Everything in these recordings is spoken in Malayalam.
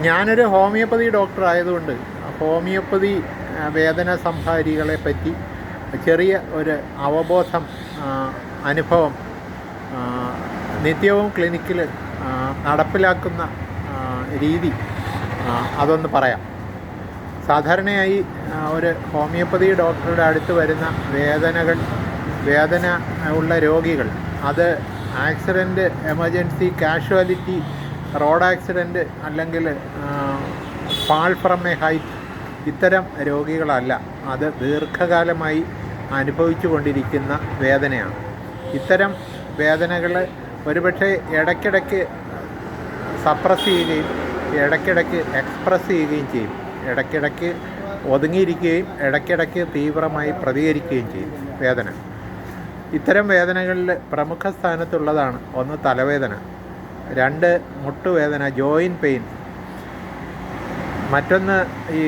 ഞാനൊരു ഹോമിയോപ്പതി ഡോക്ടർ ആയതുകൊണ്ട് ഹോമിയോപ്പതി വേദന സംഹാരികളെ പറ്റി ചെറിയ ഒരു അവബോധം അനുഭവം നിത്യവും ക്ലിനിക്കിൽ നടപ്പിലാക്കുന്ന രീതി അതൊന്ന് പറയാം. സാധാരണയായി ഒരു ഹോമിയോപ്പതി ഡോക്ടറുടെ അടുത്ത് വരുന്ന വേദന ഉള്ള രോഗികൾ അത് accident, emergency, casualty, road accident അല്ലെങ്കിൽ ഫാൾ ഫ്രം എ ഹൈറ്റ് ഇത്തരം രോഗികളല്ല. അത് ദീർഘകാലമായി അനുഭവിച്ചു കൊണ്ടിരിക്കുന്ന വേദനയാണ്. ഇത്തരം വേദനകൾ ഒരുപക്ഷെ ഇടയ്ക്കിടയ്ക്ക് സപ്രസ് ചെയ്യുകയും ഇടയ്ക്കിടയ്ക്ക് എക്സ്പ്രസ് ചെയ്യുകയും ചെയ്യും. ഇടയ്ക്കിടയ്ക്ക് ഒതുങ്ങിയിരിക്കുകയും ഇടയ്ക്കിടയ്ക്ക് തീവ്രമായി പ്രതികരിക്കുകയും ചെയ്യും വേദന. ഇത്തരം വേദനകളിൽ പ്രമുഖ സ്ഥാനത്തുള്ളതാണ് ഒന്ന് തലവേദന, രണ്ട് മുട്ടുവേദന, ജോയിൻറ്റ് പെയിൻ, മറ്റൊന്ന് ഈ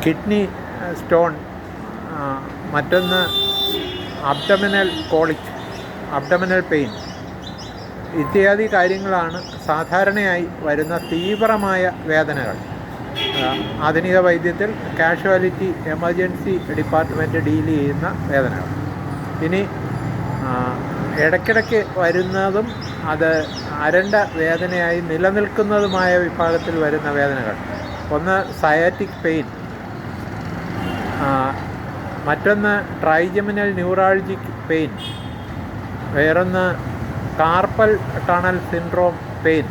കിഡ്നി സ്റ്റോൺ, മറ്റൊന്ന് അബ്ഡമിനൽ കോളിക്, അബ്ഡമിനൽ പെയിൻ ഇത്യാദി കാര്യങ്ങളാണ് സാധാരണയായി വരുന്ന തീവ്രമായ വേദനകൾ. ആധുനിക വൈദ്യത്തിൽ കാഷ്വാലിറ്റി, എമർജൻസി ഡിപ്പാർട്ട്മെൻറ്റ് ഡീൽ ചെയ്യുന്ന വേദനകൾ. ഇനി ഇടയ്ക്കിടയ്ക്ക് വരുന്നതും അത് അരണ്ട വേദനയായി നിലനിൽക്കുന്നതുമായ വിഭാഗത്തിൽ വരുന്ന വേദനകൾ ഒന്ന് സയാറ്റിക് പെയിൻ, മറ്റൊന്ന് ട്രൈജമിനൽ ന്യൂറാൾജിക് പെയിൻ, വേറൊന്ന് കാർപ്പൽ ടണൽ സിൻഡ്രോം പെയിൻ,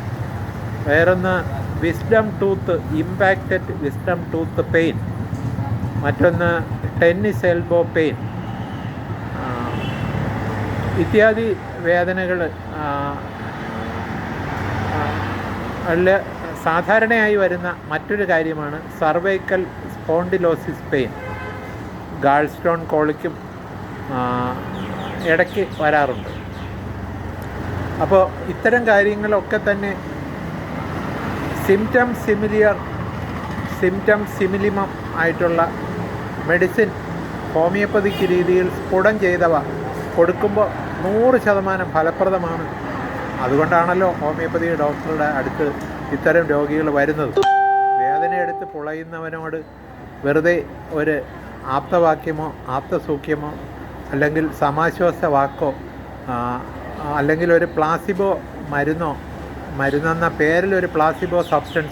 വേറൊന്ന് wisdom tooth, impacted wisdom tooth pain, മറ്റൊന്ന് ടെന്നീസ് എൽബോ പെയിൻ ഇത്യാദി വേദനകൾ സാധാരണയായി വരുന്ന മറ്റൊരു കാര്യമാണ് cervical spondylosis pain. Gallstone കോളിക്കും ഇടയ്ക്ക് വരാറുണ്ട്. അപ്പോൾ ഇത്തരം കാര്യങ്ങളൊക്കെ തന്നെ സിംറ്റം സിമിലിമം ആയിട്ടുള്ള മെഡിസിൻ ഹോമിയോപ്പതിക്ക് രീതിയിൽ സ്ഫുടം ചെയ്തവ കൊടുക്കുമ്പോൾ 100% ഫലപ്രദമാണ്. അതുകൊണ്ടാണല്ലോ ഹോമിയോപ്പതി ഡോക്ടറുടെ അടുത്ത് ഇത്തരം രോഗികൾ വരുന്നത്. വേദനയെടുത്ത് പുളയുന്നവനോട് വെറുതെ ഒരു ആപ്തവാക്യമോ ആപ്തസൂക്യമോ അല്ലെങ്കിൽ സമാശ്വാസ വാക്കോ അല്ലെങ്കിൽ ഒരു പ്ലാസിബോ മരുന്നെന്ന പേരിലൊരു പ്ലാസിബോ സബ്സ്റ്റൻസ്